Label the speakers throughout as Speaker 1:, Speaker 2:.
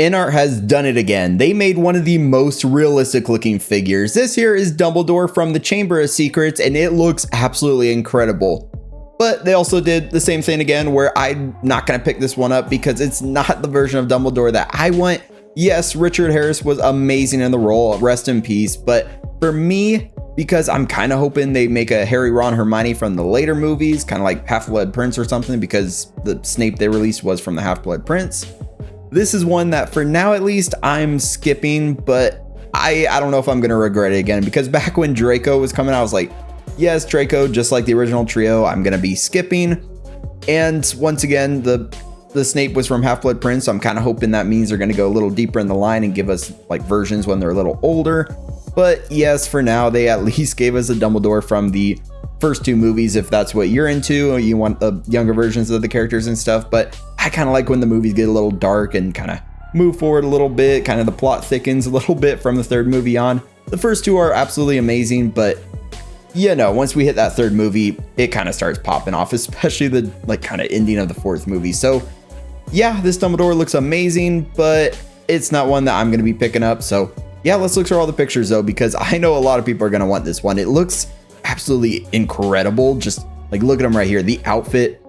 Speaker 1: Inart has done it again. They made one of the most realistic looking figures. This here is Dumbledore from the Chamber of Secrets, and it looks absolutely incredible. But they also did the same thing again, where I'm not going to pick this one up because it's not the version of Dumbledore that I want. Yes, Richard Harris was amazing in the role, rest in peace. But for me, because I'm kind of hoping they make a Harry, Ron, Hermione from the later movies, kind of like Half-Blood Prince or something, because the Snape they released was from the Half-Blood Prince. This is one that for now at least I'm skipping, but I don't know if I'm going to regret it again, because back when Draco was coming out, I was like, yes, Draco, just like the original trio, I'm going to be skipping. And once again, the Snape was from Half-Blood Prince, so I'm kind of hoping that means they're going to go a little deeper in the line and give us like versions when they're a little older. But yes, for now, they at least gave us a Dumbledore from the first two movies, if that's what you're into, or you want the younger versions of the characters and stuff. But I kind of like when the movies get a little dark and kind of move forward a little bit, kind of the plot thickens a little bit from the third movie on. The first two are absolutely amazing, but you know, once we hit that third movie, it kind of starts popping off, especially the like kind of ending of the fourth movie. So yeah, this Dumbledore looks amazing, but it's not one that I'm going to be picking up. So yeah, let's look through all the pictures though, because I know a lot of people are going to want this one. It looks absolutely incredible. Just like, look at him right here. The outfit,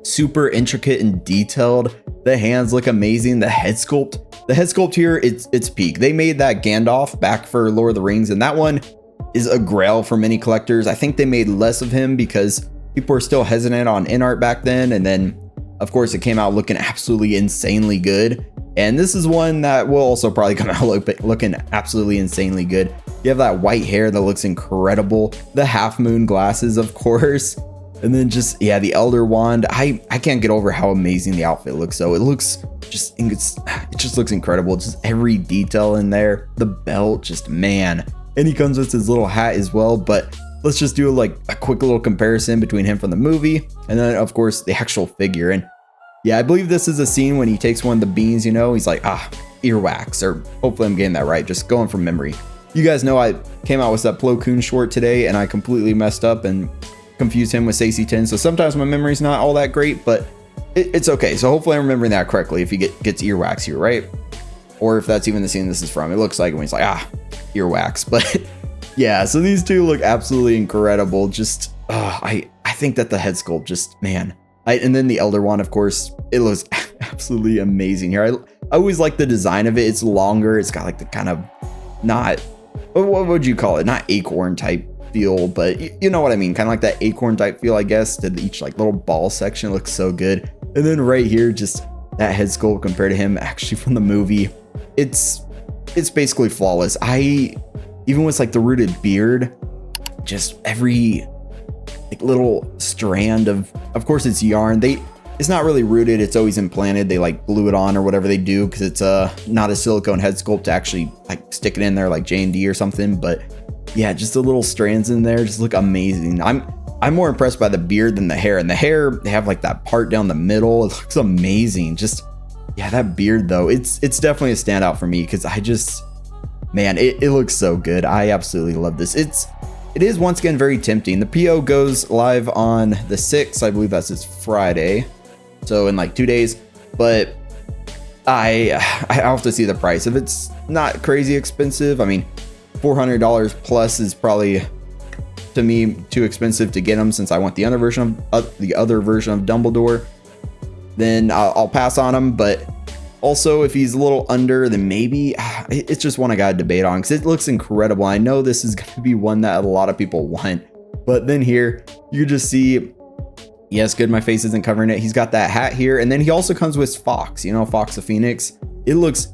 Speaker 1: super intricate and detailed. The hands look amazing. The head sculpt here, it's peak. They made that Gandalf back for Lord of the Rings, and that one is a grail for many collectors. I think they made less of him because people were still hesitant on Inart back then. And then of course it came out looking absolutely insanely good. And this is one that will also probably come out looking absolutely insanely good. You have that white hair that looks incredible. The half moon glasses, of course. And then just, yeah, the Elder Wand. I can't get over how amazing the outfit looks. So it looks just, it just looks incredible. Just every detail in there. The belt, just man. And he comes with his little hat as well. But let's just do like a quick little comparison between him from the movie and then of course the actual figure. And yeah, I believe this is a scene when he takes one of the beans, you know, he's like, earwax, or hopefully I'm getting that right, just going from memory. You guys know I came out with that Plo Koon short today and I completely messed up and confused him with Stacey 10. So sometimes my memory's not all that great, but it's okay. So hopefully I'm remembering that correctly if he gets earwax here, right? Or if that's even the scene this is from. It looks like when he's like, earwax. But yeah, so these two look absolutely incredible. Just, I think that the head sculpt just, man. And then the Elder Wand, of course, it looks absolutely amazing here. I always like the design of it. It's longer. It's got like the kind of not, what would you call it? Not acorn type feel, but you know what I mean? Kind of like that acorn type feel, I guess, to each like little ball section. Looks so good. And then right here, just that head sculpt compared to him actually from the movie, it's basically flawless. Even with like the rooted beard, just every like little strand of course it's yarn. It's not really rooted, it's always implanted. They like glue it on or whatever they do because it's not a silicone head sculpt to actually like stick it in there like J&D or something. But yeah, just the little strands in there just look amazing. I'm more impressed by the beard than the hair. And the hair, they have like that part down the middle. It looks amazing. Just yeah, that beard though, it's definitely a standout for me because I just, man, it looks so good. I absolutely love this. It is once again very tempting. The PO goes live on the 6th. I believe that's this Friday. So in like 2 days. But I have to see the price. If it's not crazy expensive, I mean, $400 plus is probably, to me, too expensive to get them since I want the other version of Dumbledore. Then I'll pass on him. But also, if he's a little under, then maybe it's just one I got to debate on because it looks incredible. I know this is going to be one that a lot of people want, but then here you just see, yes, good, my face isn't covering it. He's got that hat here, and then he also comes with Fox, you know, Fox the Phoenix. It looks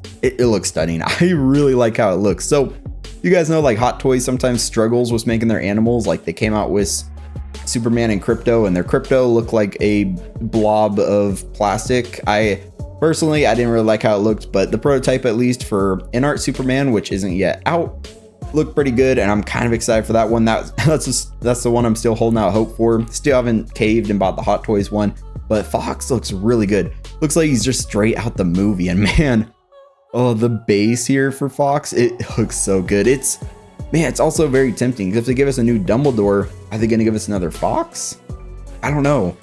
Speaker 1: stunning. I really like how it looks. So you guys know like Hot Toys sometimes struggles with making their animals. Like they came out with Superman and Crypto, and their Crypto looked like a blob of plastic. Personally, I didn't really like how it looked, but the prototype, at least for Inart Superman, which isn't yet out, looked pretty good, and I'm kind of excited for that one. That's the one I'm still holding out hope for. Still haven't caved and bought the Hot Toys one, but Fox looks really good. Looks like he's just straight out the movie, and man, oh, the base here for Fox, it looks so good. It's also very tempting because if they give us a new Dumbledore, are they going to give us another Fox? I don't know.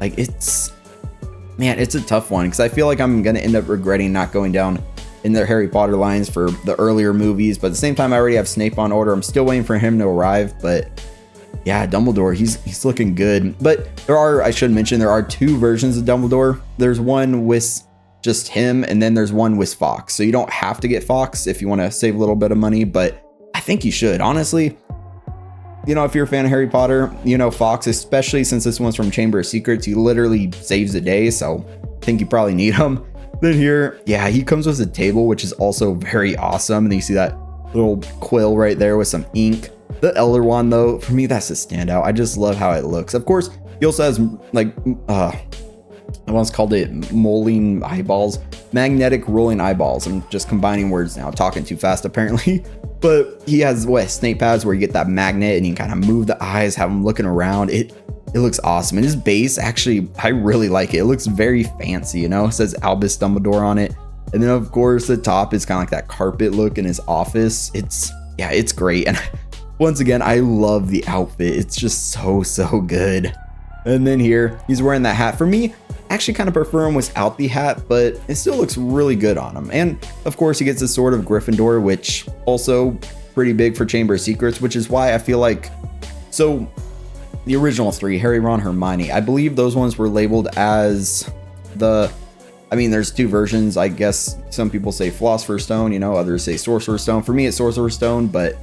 Speaker 1: Like it's a tough one because I feel like I'm going to end up regretting not going down in their Harry Potter lines for the earlier movies, but at the same time, I already have Snape on order. I'm still waiting for him to arrive, but yeah, Dumbledore, he's looking good. But I should mention, there are 2 versions of Dumbledore. There's one with just him, and then there's one with Fox. So you don't have to get Fox if you want to save a little bit of money, but I think you should. Honestly, you know, if you're a fan of Harry Potter, you know, Fox, especially since this one's from Chamber of Secrets, he literally saves the day. So I think you probably need him. Then here, yeah, he comes with a table, which is also very awesome. And you see that little quill right there with some ink. The Elder Wand, though, for me, that's a standout. I just love how it looks. Of course, he also has, like, I once called it rolling eyeballs. Magnetic rolling eyeballs. I'm just combining words now. Talking too fast, apparently. But he has what Snape has, where you get that magnet and you can kind of move the eyes, have him looking around. It looks awesome. And his base, actually, I really like it. It looks very fancy, you know? It says Albus Dumbledore on it. And then, of course, the top is kind of like that carpet look in his office. It's great. And once again, I love the outfit. It's just so good. And then here, he's wearing that hat. For me, I actually kind of prefer him without the hat, but it still looks really good on him. And of course, he gets the Sword of Gryffindor, which also pretty big for Chamber of Secrets, which is why I feel like, so the original 3, Harry, Ron, Hermione, I believe those ones were labeled as there's 2 versions. I guess some people say Philosopher's Stone, you know, others say Sorcerer's Stone. For me, it's Sorcerer's Stone, but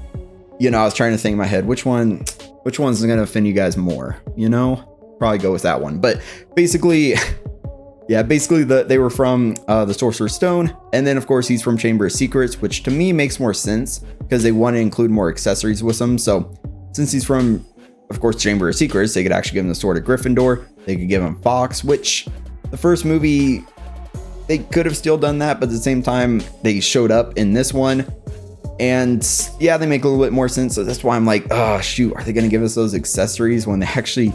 Speaker 1: you know, I was trying to think in my head, which one's going to offend you guys more, you know? Probably go with that one. But basically, yeah, they were from the Sorcerer's Stone. And then, of course, he's from Chamber of Secrets, which to me makes more sense because they want to include more accessories with him. So since he's from, of course, Chamber of Secrets, they could actually give him the Sword of Gryffindor. They could give him Fox, which the first movie, they could have still done that. But at the same time, they showed up in this one. And yeah, they make a little bit more sense. So that's why I'm like, oh, shoot, are they going to give us those accessories when they actually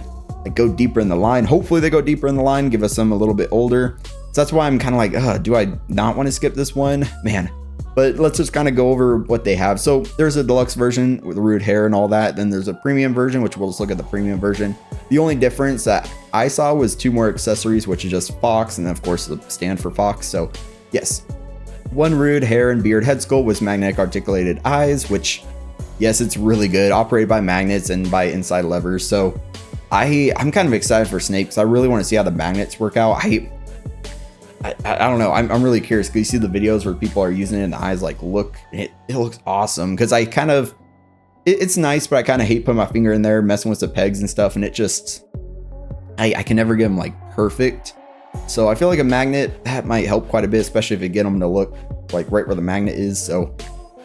Speaker 1: go deeper in the line? Hopefully they go deeper in the line, give us some a little bit older. So that's why I'm kind of like, do I not want to skip this one? Man. But let's just kind of go over what they have. So there's a deluxe version with rude hair and all that. Then there's a premium version, which we'll just look at the premium version. The only difference that I saw was 2 more accessories, which is just Fox. And then, of course, the stand for Fox. So yes, 1 rude hair and beard head sculpt with magnetic articulated eyes, which, yes, it's really good. Operated by magnets and by inside levers. So I'm kind of excited for Snape because I really want to see how the magnets work out. I don't know. I'm really curious because you see the videos where people are using it and the eyes look, it looks awesome. Because I kind of, it's nice, but I kind of hate putting my finger in there, messing with the pegs and stuff. And it just, I can never get them perfect. So I feel like a magnet, that might help quite a bit, especially if you get them to look right where the magnet is. So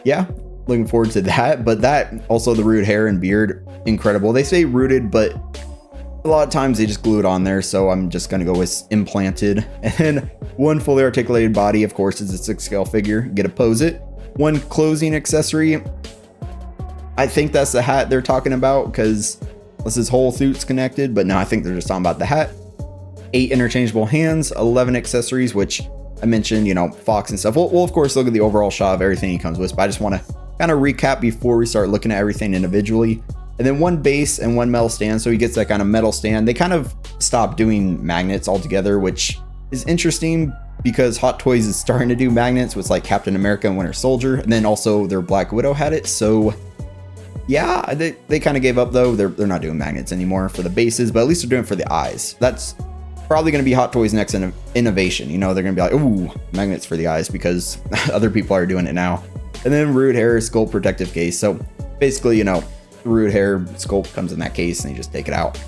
Speaker 1: yeah, looking forward to that. But that, also the rude hair and beard, incredible. They say rooted, but a lot of times they just glue it on there. So I'm just going to go with implanted. And then 1 fully articulated body, of course, is a 6 scale figure. Get to pose it. 1 closing accessory. I think that's the hat they're talking about because this whole suit's connected. But no, I think they're just talking about the hat. 8 interchangeable hands, 11 accessories, which I mentioned, you know, Fox and stuff. We'll of course look at the overall shot of everything he comes with, but I just want to kind of recap before we start looking at everything individually. And then 1 base and 1 metal stand, so he gets that kind of metal stand. They kind of stopped doing magnets altogether, which is interesting because Hot Toys is starting to do magnets with Captain America and Winter Soldier, and then also their Black Widow had it. So yeah, they kind of gave up though. They're not doing magnets anymore for the bases, but at least they're doing it for the eyes. That's probably going to be Hot Toys' next innovation. You know, they're going to be like, ooh, magnets for the eyes because other people are doing it now. And then rude hair sculpt protective case. So basically, you know, rude hair sculpt comes in that case and you just take it out.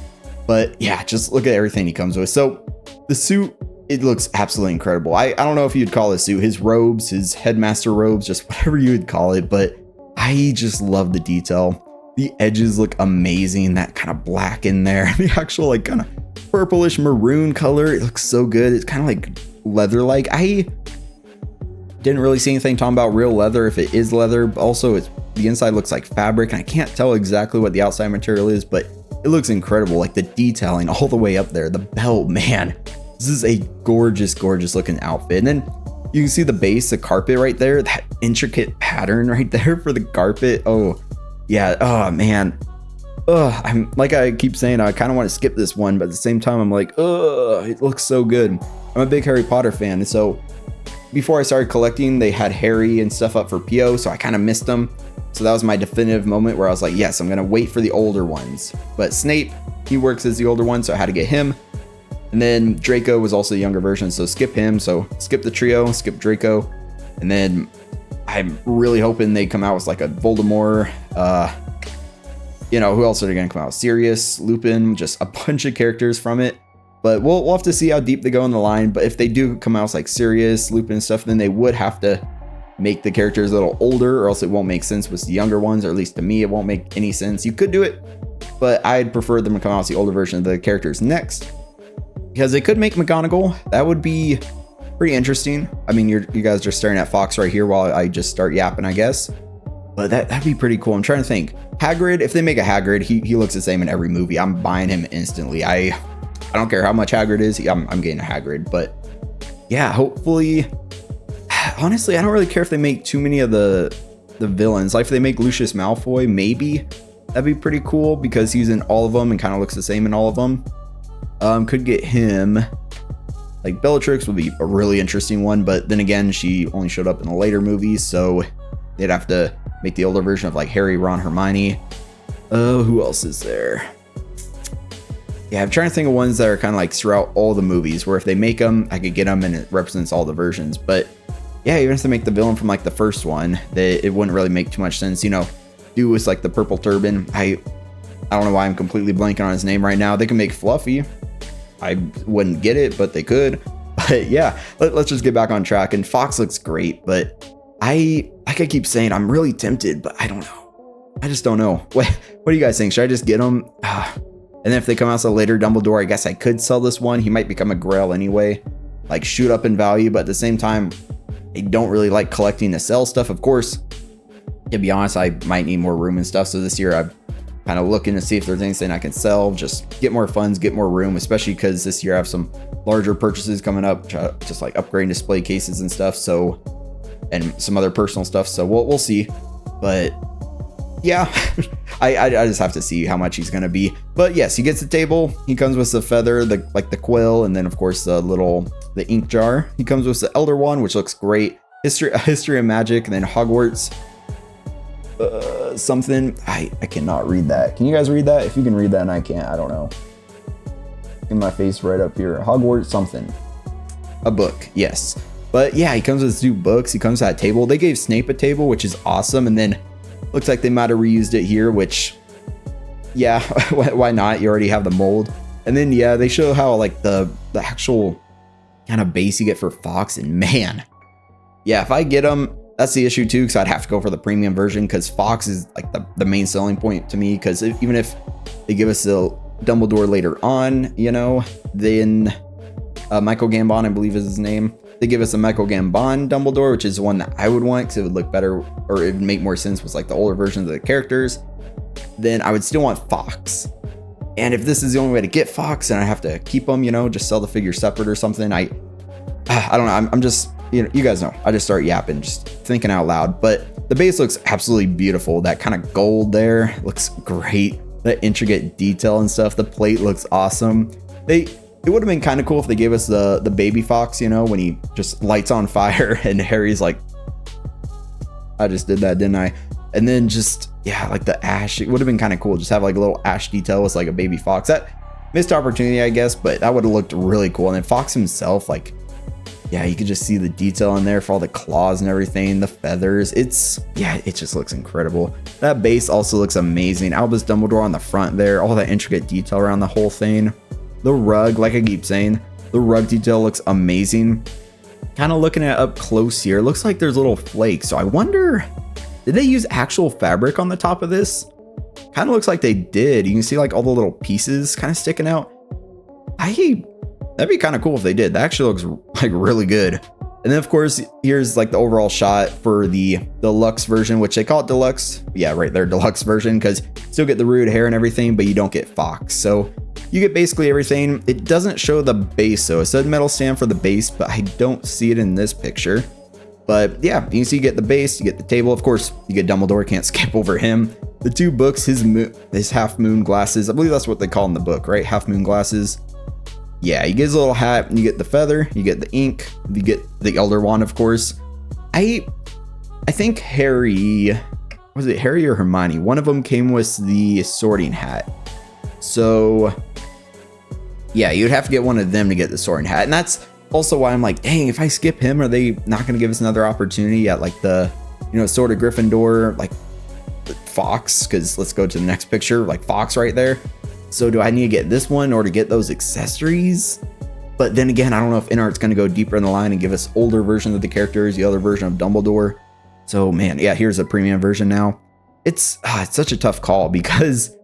Speaker 1: But yeah, just look at everything he comes with. So the suit, it looks absolutely incredible. I don't know if you'd call it a suit, his robes, his headmaster robes, just whatever you would call it, but I just love the detail. The edges look amazing. That kind of black in there, the actual kind of purplish maroon color, it looks so good. It's kind of leather-like. I didn't really see anything talking about real leather, if it is leather, but also the inside looks like fabric, and I can't tell exactly what the outside material is, but it looks incredible. The detailing all the way up there, the belt, man, this is a gorgeous looking outfit. And then you can see the base, the carpet right there, that intricate pattern right there for the carpet. Oh yeah, oh man. I'm like I keep saying, I kind of want to skip this one, but at the same time, I'm like, it looks so good. I'm a big Harry Potter fan, so before I started collecting, they had Harry and stuff up for PO, so I kind of missed them. So that was my definitive moment where I was like, yes, I'm going to wait for the older ones. But Snape, he works as the older one, so I had to get him. And then Draco was also the younger version, so skip him. So skip the trio, skip Draco. And then I'm really hoping they come out with like a Voldemort. Who else are they going to come out with? Sirius, Lupin, just a bunch of characters from it. But we'll have to see how deep they go in the line. But if they do come out with like Sirius, Lupin and stuff, then they would have to make the characters a little older, or else it won't make sense with the younger ones, or at least to me, it won't make any sense. You could do it, but I'd prefer them to come out with the older version of the characters next, because they could make McGonagall. That would be pretty interesting. I mean, you guys are staring at Fox right here while I just start yapping, I guess. But that'd be pretty cool. I'm trying to think. Hagrid, if they make a Hagrid, he looks the same in every movie. I'm buying him instantly. I don't care how much Hagrid is. I'm getting a Hagrid. But yeah, hopefully. Honestly, I don't really care if they make too many of the villains. Like if they make Lucius Malfoy, maybe that'd be pretty cool because he's in all of them and kind of looks the same in all of them. Could get him. Like Bellatrix would be a really interesting one, but then again, she only showed up in the later movies, so they'd have to make the older version of like Harry, Ron, Hermione. Who else is there? Yeah, I'm trying to think of ones that are kind of like throughout all the movies, where if they make them, I could get them and it represents all the versions. But yeah, even if they make the villain from like the first one, it wouldn't really make too much sense. Do with like the purple turban. I don't know why I'm completely blanking on his name right now. They can make Fluffy. I wouldn't get it, but they could. But yeah, let's just get back on track. And Fox looks great, but like I keep saying, I'm really tempted, but I don't know. I just don't know. What do you guys think? Should I just get them? And then if they come out so later, Dumbledore, I guess I could sell this one. He might become a Grail anyway, like shoot up in value. But at the same time, I don't really like collecting to sell stuff. Of course, to be honest, I might need more room and stuff. So this year I'm kind of looking to see if there's anything I can sell, just get more funds, get more room, especially because this year I have some larger purchases coming up, just like upgrading display cases and stuff. So, and some other personal stuff. So we'll see. But yeah, I just have to see how much he's going to be. But yes, he gets the table. He comes with the feather, the quill, and then of course the ink jar. He comes with the Elder Wand, which looks great. History of Magic, and then Hogwarts. Something. I cannot read that. Can you guys read that? If you can read that and I can't, I don't know. In my face right up here. Hogwarts something. A book, yes. But yeah, he comes with 2 books. He comes with that table. They gave Snape a table, which is awesome. And then looks like they might have reused it here, which, yeah, why not? You already have the mold. And then, yeah, they show how, like, the actual kind of base you get for Fox. And, man, yeah, if I get them, that's the issue, too, because I'd have to go for the premium version, because Fox is, like, the main selling point to me, because even if they give us the Dumbledore later on, then Michael Gambon, I believe is his name. They give us a Michael Gambon Dumbledore, which is the one that I would want because it would look better, or it would make more sense with like the older versions of the characters. Then I would still want Fox. And if this is the only way to get Fox and I have to keep them, just sell the figure separate or something, I don't know. I'm just, you guys know, I just start yapping, just thinking out loud. But the base looks absolutely beautiful. That kind of gold there looks great. The intricate detail and stuff. The plate looks awesome. It would have been kind of cool if they gave us the baby Fox, when he just lights on fire and Harry's like, I just did that, didn't I? And then just, yeah, like the ash, it would have been kind of cool. Just have like a little ash detail with like a baby Fox. That missed opportunity, I guess, but that would have looked really cool. And then Fox himself, like, yeah, you could just see the detail in there for all the claws and everything, the feathers. It just looks incredible. That base also looks amazing. Albus Dumbledore on the front there, all that intricate detail around the whole thing. The rug, like I keep saying, the rug detail looks amazing. Kind of looking at it up close here, looks like there's little flakes. So I wonder, did they use actual fabric on the top of this? Kind of looks like they did. You can see like all the little pieces kind of sticking out. That'd be kind of cool if they did. That actually looks like really good. And then of course, here's like the overall shot for the deluxe version, which they call it deluxe. Yeah, right there, deluxe version, because you still get the rude hair and everything, but you don't get Fox. So you get basically everything. It doesn't show the base, so it said metal stand for the base, but I don't see it in this picture. But yeah, you can see you get the base, you get the table. Of course, you get Dumbledore, can't skip over him. The 2 books, his half moon glasses. I believe that's what they call in the book, right? Half moon glasses. yeah, you get his little hat, you get the feather, you get the ink, you get the Elder Wand, of course. I think Harry, was it Harry or Hermione? One of them came with the sorting hat. So yeah, you'd have to get one of them to get the sorting hat. And that's also why I'm like, dang, if I skip him, are they not going to give us another opportunity at like the, Sword of Gryffindor, like Fox? Because let's go to the next picture, like Fox right there. So do I need to get this one or to get those accessories? But then again, I don't know if Inart's going to go deeper in the line and give us older versions of the characters, the other version of Dumbledore. So man, yeah, here's a premium version now. It's such a tough call because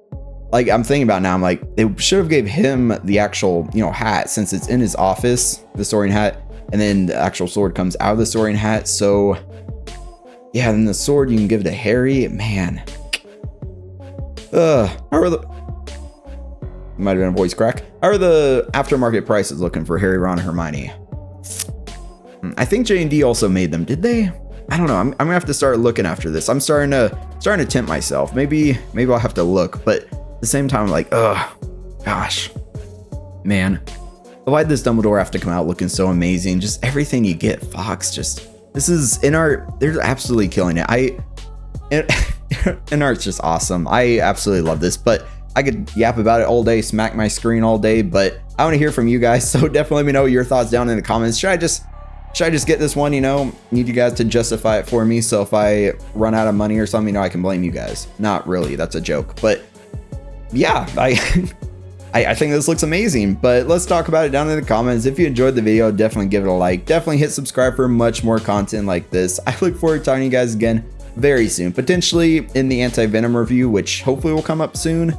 Speaker 1: like I'm thinking about now, I'm like, they should have gave him the actual, hat since it's in his office, the sorting hat, and then the actual sword comes out of the sorting hat. So yeah, then the sword you can give to Harry, man. Might have been a voice crack. How are the aftermarket prices looking for Harry, Ron, and Hermione? I think J&D also made them. Did they? I don't know. I'm gonna have to start looking after this. I'm starting to tempt myself. Maybe I'll have to look. But at the same time, I'm like, gosh, man, why'd this Dumbledore have to come out looking so amazing? Just everything you get, Fox. This is Inart. They're absolutely killing it. Inart's just awesome. I absolutely love this, but I could yap about it all day, smack my screen all day, but I want to hear from you guys. So definitely let me know your thoughts down in the comments. Should I just get this one? Need you guys to justify it for me. So if I run out of money or something, I can blame you guys. Not really. That's a joke. But yeah, I think this looks amazing, but let's talk about it down in the comments. If you enjoyed the video, definitely give it a like. Definitely hit subscribe for much more content like this. I look forward to talking to you guys again very soon, potentially in the Anti-Venom review, which hopefully will come up soon.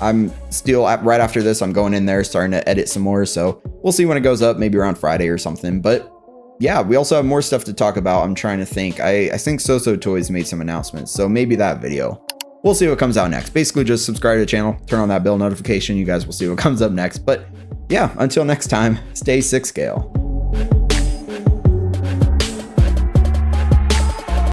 Speaker 1: I'm still right after this, I'm going in there starting to edit some more, so we'll see when it goes up, maybe around Friday or something. But yeah, we also have more stuff to talk about. I'm trying to think. I think So Toys made some announcements, so maybe that video. We'll see what comes out next. Basically just subscribe to the channel, turn on that bell notification. You guys will see what comes up next. But yeah, until next time, stay 6 scale.